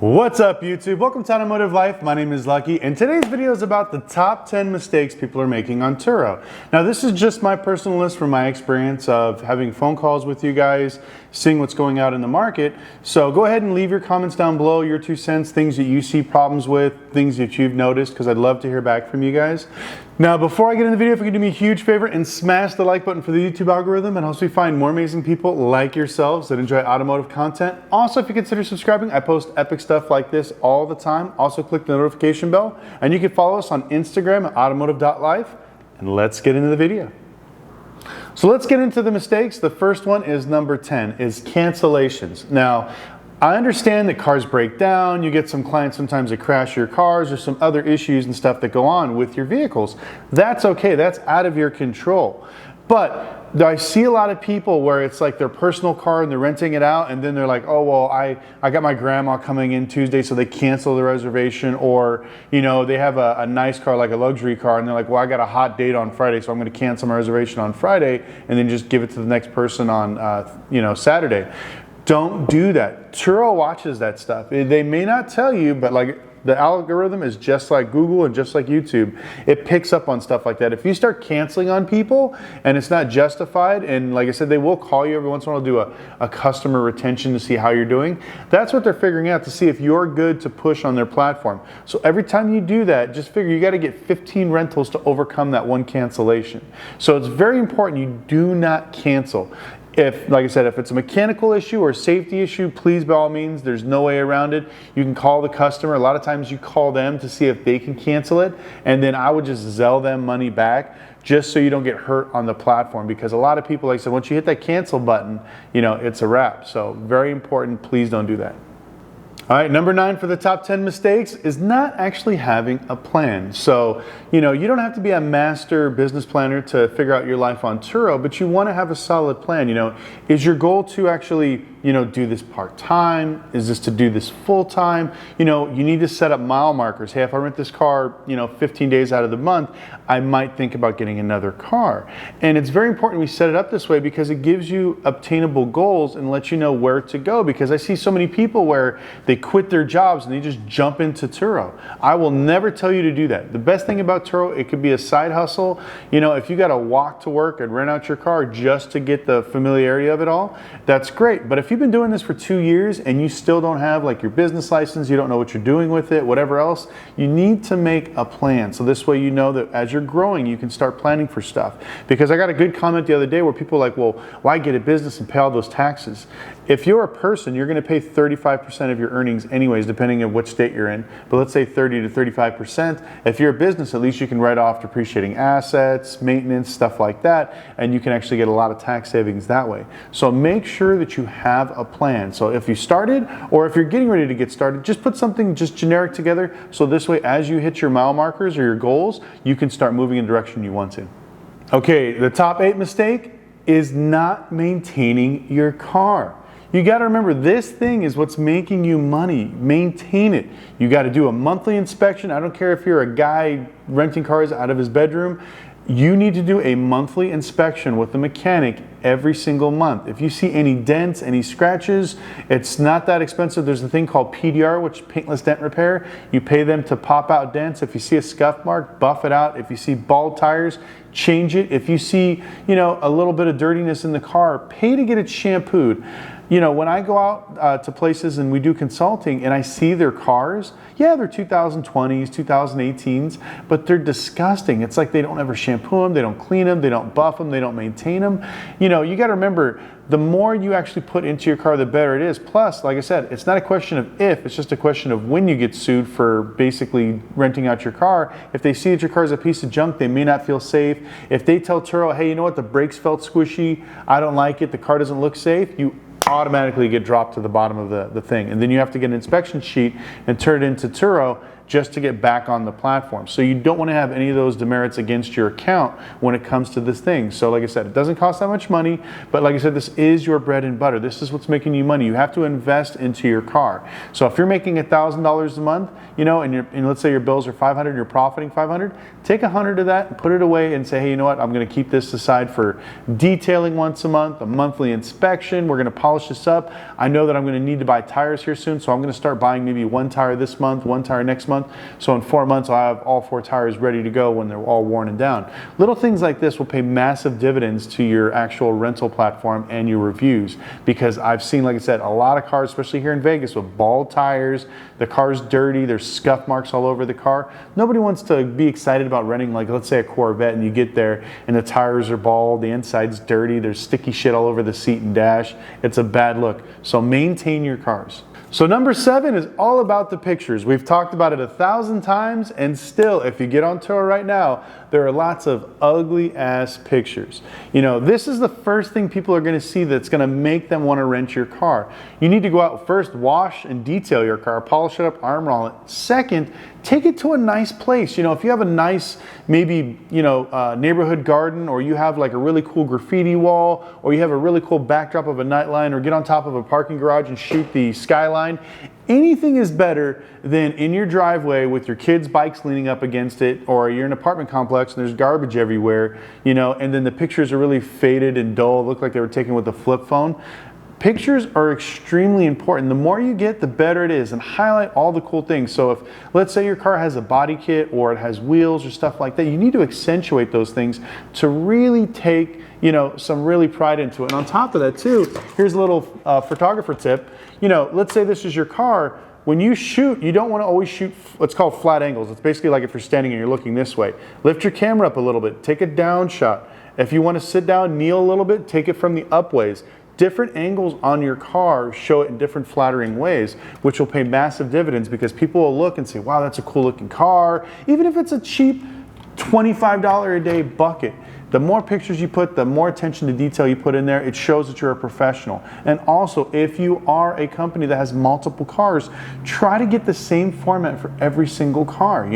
What's up YouTube? Welcome to Automotive Life. My name is Lucky and today's video is about the top 10 mistakes people are making on Turo. Now this is just my personal list from my experience of having phone calls with you guys, seeing what's going out in the market. So go ahead and leave your comments down below, your 2 cents, things that you see problems with, things that you've noticed, because I'd love to hear back from you guys. Now before I get into the video, if you could do me a huge favor and smash the like button for the YouTube algorithm and also find more amazing people like yourselves that enjoy automotive content. Also, if you consider subscribing, I post epic stuff like this all the time. Also click the notification bell and you can follow us on Instagram at automotive.life, and let's get into the video. So let's get into the mistakes. The first one is number 10 is cancellations. Now, I understand that cars break down, you get some clients sometimes that crash your cars or some other issues and stuff that go on with your vehicles. That's okay, that's out of your control. But I see a lot of people where it's like their personal car and they're renting it out and then they're like, oh, well, I got my grandma coming in Tuesday, so they cancel the reservation. Or, you know, they have a nice car, like a luxury car, and they're like, well, I got a hot date on Friday, so I'm gonna cancel my reservation on Friday and then just give it to the next person on, Saturday. Don't do that. Turo watches that stuff. They may not tell you, but like the algorithm is just like Google and just like YouTube. It picks up on stuff like that. If you start canceling on people and it's not justified, and like I said, they will call you every once in a while, do a customer retention to see how you're doing. That's what they're figuring out, to see if you're good to push on their platform. So every time you do that, just figure you got to get 15 rentals to overcome that one cancellation. So it's very important you do not cancel. If, like I said, if it's a mechanical issue or a safety issue, please, by all means, there's no way around it. You can call the customer. A lot of times you call them to see if they can cancel it, and then I would just Zelle them money back just so you don't get hurt on the platform, because a lot of people, like I said, once you hit that cancel button, you know, it's a wrap. So very important, please don't do that. All right, number 9 for the top 10 mistakes is not actually having a plan. So, you know, you don't have to be a master business planner to figure out your life on Turo, but you want to have a solid plan. You know, is your goal to actually, you know, do this part-time? Is this to do this full-time? You know, you need to set up mile markers. Hey, if I rent this car, you know, 15 days out of the month, I might think about getting another car. And it's very important we set it up this way because it gives you obtainable goals and lets you know where to go. Because I see so many people where they quit their jobs and they just jump into Turo. I will never tell you to do that. The best thing about Turo, it could be a side hustle. You know, if you got to walk to work and rent out your car just to get the familiarity of it all, that's great. But if you've been doing this for 2 years and you still don't have like your business license, you don't know what you're doing with it, whatever else, you need to make a plan. So this way you know that as you're growing, you can start planning for stuff. Because I got a good comment the other day where people are like, well, why get a business and pay all those taxes? If you're a person, you're going to pay 35% of your earnings anyways, depending on which state you're in. But let's say 30 to 35%. If you're a business, at least you can write off depreciating assets, maintenance, stuff like that, and you can actually get a lot of tax savings that way. So make sure that you have a plan. So if you started, or if you're getting ready to get started, just put something just generic together. So this way, as you hit your mile markers or your goals, you can start moving in the direction you want to. Okay, the top 8 mistake is not maintaining your car. You got to remember, this thing is what's making you money. Maintain it. You got to do a monthly inspection. I don't care if you're a guy renting cars out of his bedroom. You need to do a monthly inspection with the mechanic every single month. If you see any dents, any scratches, it's not that expensive. There's a thing called PDR, which is paintless dent repair. You pay them to pop out dents. If you see a scuff mark, buff it out. If you see bald tires, change it. If you see, you know, a little bit of dirtiness in the car, pay to get it shampooed. You know, when I go out to places and we do consulting and I see their cars, yeah, they're 2020s, 2018s, but they're disgusting. It's like they don't ever shampoo them, they don't clean them, they don't buff them, they don't maintain them. You know, you got to remember, the more you actually put into your car, the better it is. Plus, like I said, it's not a question of if, it's just a question of when you get sued for basically renting out your car. If they see that your car is a piece of junk, they may not feel safe. If they tell Turo, hey, you know what, the brakes felt squishy, I don't like it, the car doesn't look safe, you automatically get dropped to the bottom of the thing. And then you have to get an inspection sheet and turn it into Turo. just to get back on the platform. So you don't want to have any of those demerits against your account when it comes to this thing. So like I said, it doesn't cost that much money, but like I said, this is your bread and butter. This is what's making you money. You have to invest into your car. So if you're making $1,000 a month, and let's say your bills are $500, you're profiting $500, take $100 of that and put it away and say, hey, you know what, I'm going to keep this aside for detailing once a month, a monthly inspection. We're going to polish this up. I know that I'm going to need to buy tires here soon, so I'm going to start buying maybe one tire this month, one tire next month. So in 4 months, I'll have all 4 tires ready to go when they're all worn and down. Little things like this will pay massive dividends to your actual rental platform and your reviews, because I've seen, like I said, a lot of cars, especially here in Vegas, with bald tires. The car's dirty. There's scuff marks all over the car. Nobody wants to be excited about renting, like, let's say a Corvette, and you get there and the tires are bald, the inside's dirty, there's sticky shit all over the seat and dash. It's a bad look. So maintain your cars. So number 7 is all about the pictures. We've talked about it 1,000 times, and still, if you get on Turo right now, there are lots of ugly ass pictures. This is the first thing people are going to see that's going to make them want to rent your car. You need to go out first, wash and detail your car, polish it up, armor all it. Second, take it to a nice place. If you have a nice, maybe, neighborhood garden, or you have like a really cool graffiti wall, or you have a really cool backdrop of a nightline, or get on top of a parking garage and shoot the skyline. Anything is better than in your driveway with your kids' bikes leaning up against it, or you're in an apartment complex and there's garbage everywhere, and then the pictures are really faded and dull, look like they were taken with a flip phone. Pictures are extremely important. The more you get, the better it is, and highlight all the cool things. So if, let's say your car has a body kit or it has wheels or stuff like that, you need to accentuate those things to really take some really pride into it. And on top of that too, here's a little photographer tip. Let's say this is your car. When you shoot, you don't want to always shoot what's called flat angles. It's basically like if you're standing and you're looking this way. Lift your camera up a little bit, take a down shot. If you want to sit down, kneel a little bit, take it from the up ways. Different angles on your car show it in different flattering ways, which will pay massive dividends, because people will look and say, wow, that's a cool looking car. Even if it's a cheap $25 a day bucket, the more pictures you put, the more attention to detail you put in there, it shows that you're a professional. And also, if you are a company that has multiple cars, try to get the same format for every single car.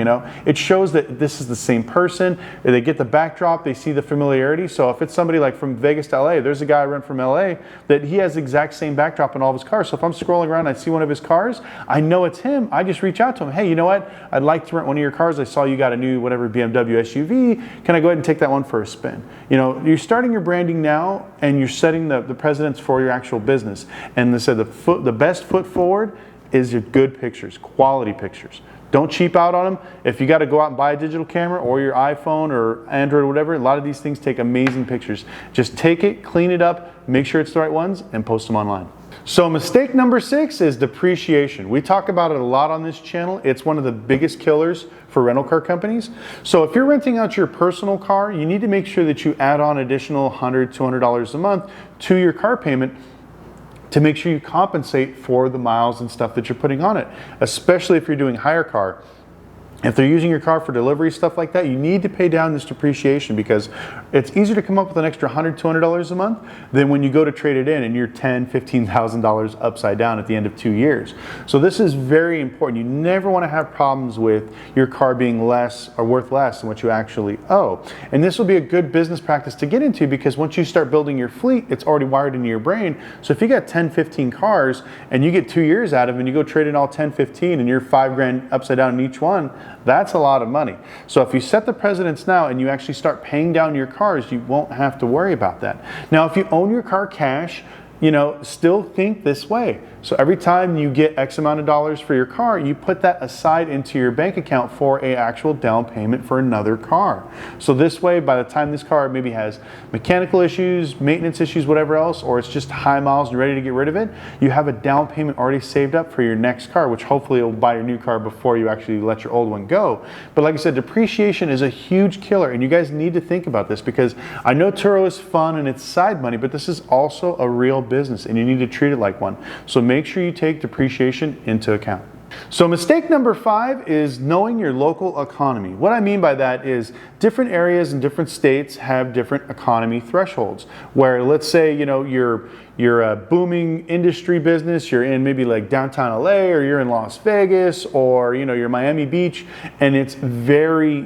It shows that this is the same person. They get the backdrop, they see the familiarity. So if it's somebody like from Vegas to LA, there's a guy I rent from LA that he has the exact same backdrop in all of his cars. So if I'm scrolling around and I see one of his cars, I know it's him. I just reach out to him. Hey, you know what? I'd like to rent one of your cars. I saw you got a new whatever BMW SUV. Can I go ahead and take that one for a spin? You're starting your branding now, and you're setting the precedents for your actual business. And they said the best foot forward is your good pictures, quality pictures. Don't cheap out on them. If you got to go out and buy a digital camera or your iPhone or Android or whatever, a lot of these things take amazing pictures. Just take it, clean it up, make sure it's the right ones, and post them online. So mistake number 6 is depreciation. We talk about it a lot on this channel. It's one of the biggest killers for rental car companies. So if you're renting out your personal car, you need to make sure that you add on additional $100, $200 a month to your car payment to make sure you compensate for the miles and stuff that you're putting on it, especially if you're doing hire car. If they're using your car for delivery, stuff like that, you need to pay down this depreciation, because it's easier to come up with an extra $100, $200 a month than when you go to trade it in and you're $10,000, $15,000 upside down at the end of 2 years. So this is very important. You never want to have problems with your car being less or worth less than what you actually owe. And this will be a good business practice to get into, because once you start building your fleet, it's already wired into your brain. So if you got 10, 15 cars and you get 2 years out of them and you go trade in all 10, 15 and you're $5,000 upside down in each one, that's a lot of money. So if you set the precedents now and you actually start paying down your cars, you won't have to worry about that. Now, if you own your car cash, still think this way. So every time you get X amount of dollars for your car, you put that aside into your bank account for an actual down payment for another car. So this way, by the time this car maybe has mechanical issues, maintenance issues, whatever else, or it's just high miles and you're ready to get rid of it, you have a down payment already saved up for your next car, which hopefully will buy your new car before you actually let your old one go. But like I said, depreciation is a huge killer, and you guys need to think about this, because I know Turo is fun and it's side money, but this is also a real business and you need to treat it like one. So make sure you take depreciation into account. So mistake number 5 is knowing your local economy. What I mean by that is different areas and different states have different economy thresholds, where let's say you're you're a booming industry business, you're in maybe like downtown LA, or you're in Las Vegas, or you're Miami Beach, and it's very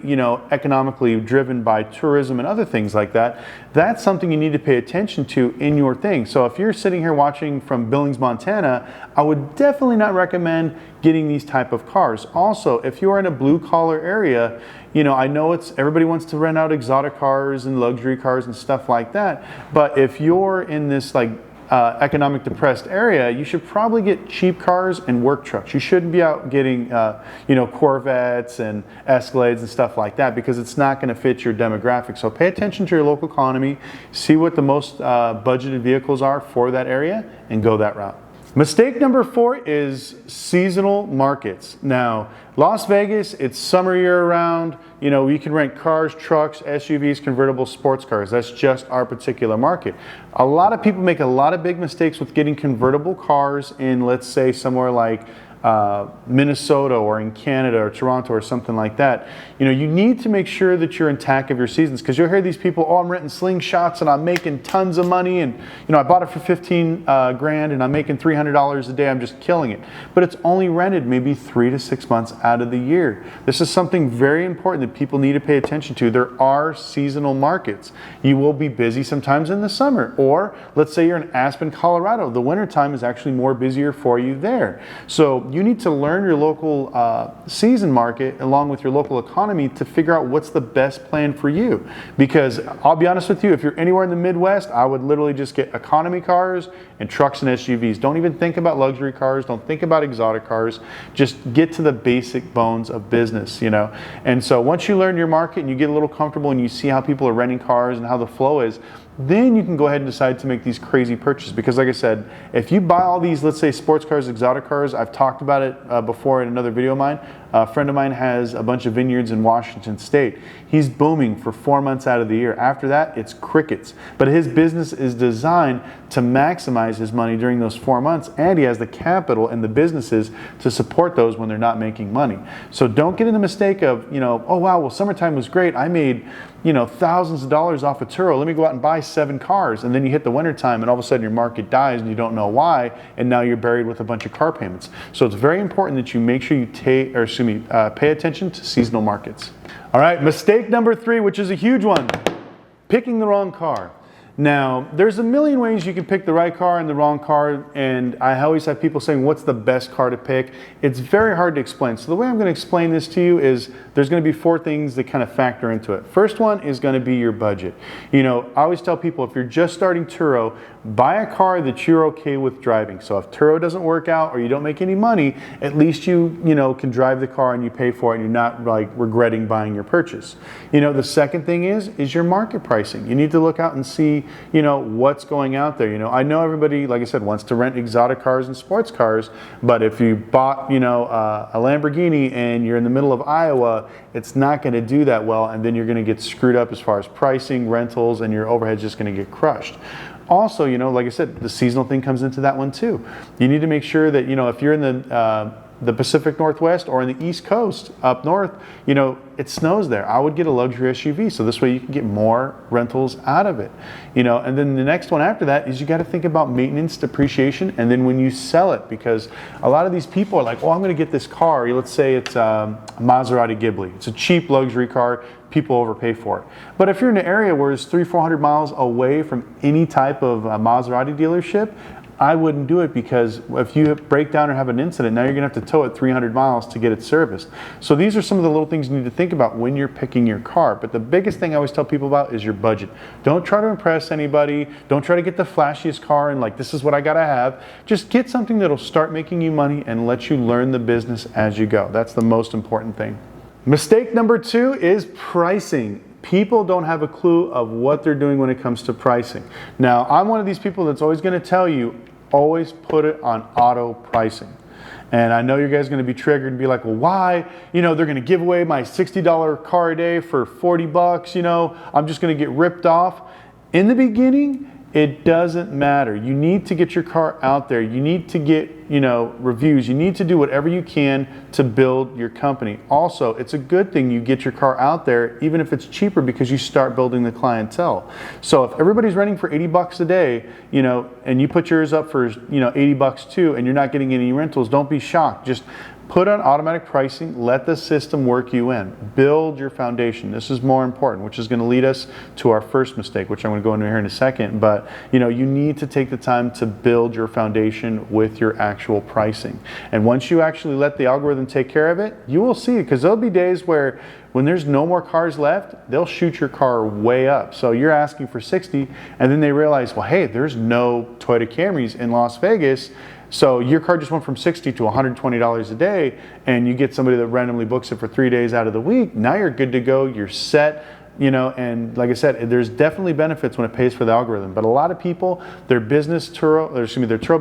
economically driven by tourism and other things like that. That's something you need to pay attention to in your thing. So if you're sitting here watching from Billings, Montana, I would definitely not recommend getting these type of cars. Also, if you're in a blue collar area, I know everybody wants to rent out exotic cars and luxury cars and stuff like that, but if you're in this like economic depressed area, you should probably get cheap cars and work trucks. You shouldn't be out getting Corvettes and Escalades and stuff like that, because it's not going to fit your demographic. So pay attention to your local economy, see what the most budgeted vehicles are for that area, and go that route. Mistake number 4 is seasonal markets. Now, Las Vegas, it's summer year round. You can rent cars, trucks, SUVs, convertible sports cars. That's just our particular market. A lot of people make a lot of big mistakes with getting convertible cars in, let's say, somewhere like Minnesota or in Canada or Toronto or something like that. You need to make sure that you're intact of your seasons, because you'll hear these people, oh, I'm renting slingshots and I'm making tons of money, and I bought it for 15 grand and I'm making $300 a day, I'm just killing it. But it's only rented maybe 3 to 6 months out of the year. This is something very important that people need to pay attention to. There are seasonal markets. You will be busy sometimes in the summer, or let's say you're in Aspen, Colorado. The wintertime is actually more busier for you there. So you need to learn your local season market along with your local economy to figure out what's the best plan for you. Because I'll be honest with you, if you're anywhere in the Midwest, I would literally just get economy cars and trucks and SUVs. Don't even think about luxury cars. Don't think about exotic cars. Just get to the basic bones of business, And so once you learn your market and you get a little comfortable and you see how people are renting cars and how the flow is, then you can go ahead and decide to make these crazy purchases. Because like I said, if you buy all these, let's say, sports cars, exotic cars, I've talked about it before in another video of mine. A friend of mine has a bunch of vineyards in Washington State. He's booming for 4 months out of the year. After that, it's crickets. But his business is designed to maximize his money during those 4 months, and he has the capital and the businesses to support those when they're not making money. So don't get in the mistake of, oh wow, well, summertime was great. I made, thousands of dollars off of Turo. Let me go out and buy 7 cars. And then you hit the wintertime and all of a sudden your market dies and you don't know why, and now you're buried with a bunch of car payments. So it's very important that you make sure you pay attention to seasonal markets. All right, mistake number 3, which is a huge one, picking the wrong car. Now, there's a million ways you can pick the right car and the wrong car, and I always have people saying, what's the best car to pick? It's very hard to explain. So the way I'm going to explain this to you is there's going to be 4 things that kind of factor into it. First one is going to be your budget. I always tell people, if you're just starting Turo, buy a car that you're okay with driving. So if Turo doesn't work out or you don't make any money, at least you can drive the car and you pay for it and you're not like regretting buying your purchase. The second thing is your market pricing. You need to look out and see what's going out there. I know everybody, like I said, wants to rent exotic cars and sports cars, but if you bought a Lamborghini and you're in the middle of Iowa, it's not going to do that well, and then you're going to get screwed up as far as pricing, rentals, and your overhead's just going to get crushed. Also, like I said, the seasonal thing comes into that one too. You need to make sure that if you're in the Pacific Northwest or in the East Coast up north, it snows there. I would get a luxury SUV, so this way you can get more rentals out of it. And then the next one after that is you got to think about maintenance, depreciation, and then when you sell it, because a lot of these people are like, oh, I'm going to get this car. Let's say it's a Maserati Ghibli. It's a cheap luxury car. People overpay for it. But if you're in an area where it's 300-400 miles away from any type of Maserati dealership, I wouldn't do it, because if you break down or have an incident, now you're going to have to tow it 300 miles to get it serviced. So these are some of the little things you need to think about when you're picking your car. But the biggest thing I always tell people about is your budget. Don't try to impress anybody. Don't try to get the flashiest car and like, this is what I got to have. Just get something that'll start making you money and let you learn the business as you go. That's the most important thing. Mistake number 2 is pricing. People don't have a clue of what they're doing when it comes to pricing. Now, I'm one of these people that's always going to tell you, always put it on auto pricing. And I know you guys are going to be triggered and be like, well, why? They're going to give away my $60 car a day for $40. I'm just going to get ripped off. In the beginning, It doesn't matter. You need to get your car out there. You need to get, reviews. You need to do whatever you can to build your company. Also, it's a good thing you get your car out there, even if it's cheaper, because you start building the clientele. So if everybody's renting for 80 bucks a day, and you put yours up for, 80 bucks too, and you're not getting any rentals, don't be shocked. Just put on automatic pricing, let the system work you in. Build your foundation. This is more important, which is going to lead us to our first mistake, which I'm going to go into here in a second. But you need to take the time to build your foundation with your actual pricing. And once you actually let the algorithm take care of it, you will see it, because there'll be days where when there's no more cars left, they'll shoot your car way up. So you're asking for 60, and then they realize, well, hey, there's no Toyota Camrys in Las Vegas. So your car just went from $60 to $120 a day, and you get somebody that randomly books it for 3 days out of the week. Now you're good to go, you're set, and like I said, there's definitely benefits when it pays for the algorithm. But a lot of people, their Turo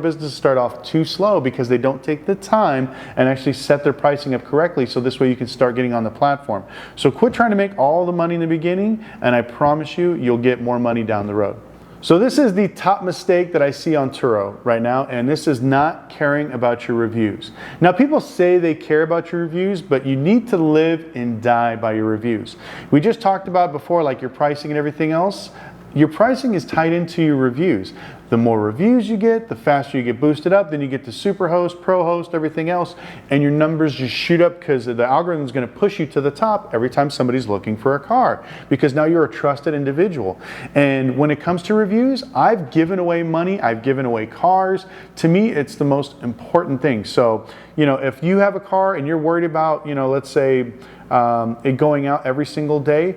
businesses start off too slow because they don't take the time and actually set their pricing up correctly, so this way you can start getting on the platform. So quit trying to make all the money in the beginning, and I promise you, you'll get more money down the road. So this is the top mistake that I see on Turo right now, and this is not caring about your reviews. Now, people say they care about your reviews, but you need to live and die by your reviews. We just talked about before, like your pricing and everything else. Your pricing is tied into your reviews. The more reviews you get, the faster you get boosted up. Then you get to super host, pro host, everything else, and your numbers just shoot up, because the algorithm is going to push you to the top every time somebody's looking for a car, because now you're a trusted individual. And when it comes to reviews, I've given away money, I've given away cars. To me, it's the most important thing. So, if you have a car and you're worried about, let's say it going out every single day,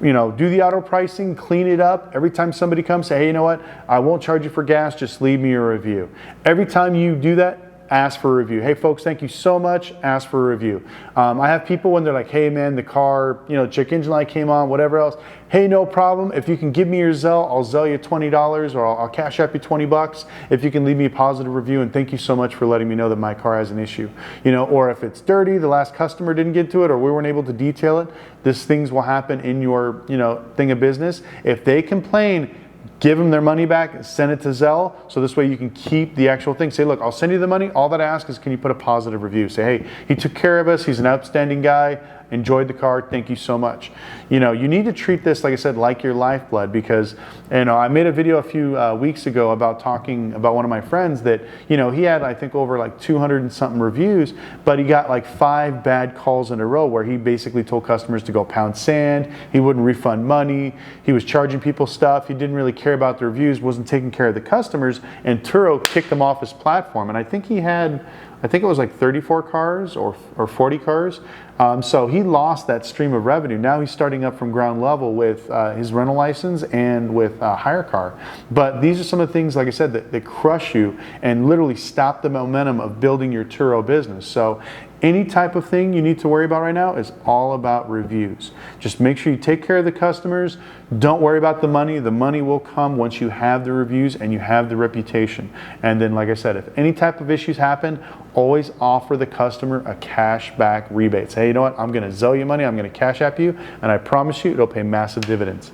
do the auto pricing, clean it up. Every time somebody comes, say, hey, you know what? I won't charge you for gas, just leave me a review. Every time you do that, ask for a review. Hey folks, thank you so much, ask for a review. I have people when they're like, hey man, the car, check engine light came on, whatever else. Hey, no problem. If you can give me your Zelle, I'll Zelle you $20, or I'll cash app you 20 bucks. If you can leave me a positive review, and thank you so much for letting me know that my car has an issue. Or if it's dirty, the last customer didn't get to it, or we weren't able to detail it, these things will happen in your, thing of business. If they complain, give them their money back and send it to Zelle, so this way you can keep the actual thing. Say, look, I'll send you the money. All that I ask is, can you put a positive review? Say, hey, he took care of us. He's an outstanding guy. Enjoyed the car. Thank you so much. You need to treat this, like I said, like your lifeblood, because, I made a video a few weeks ago about talking about one of my friends that, he had, I think, over like 200 and something reviews, but he got like 5 bad calls in a row where he basically told customers to go pound sand. He wouldn't refund money. He was charging people stuff. He didn't really care about the reviews, wasn't taking care of the customers, and Turo kicked him off his platform. And I think it was like 34 cars or 40 cars. So he lost that stream of revenue. Now he's starting up from ground level with his rental license and with a hire car. But these are some of the things, like I said, that crush you and literally stop the momentum of building your Turo business. So any type of thing you need to worry about right now is all about reviews. Just make sure you take care of the customers. Don't worry about the money. The money will come once you have the reviews and you have the reputation. And then, like I said, if any type of issues happen, always offer the customer a cash back rebate. Say, you know what, I'm going to Zelle you money, I'm going to cash app you, and I promise you it'll pay massive dividends.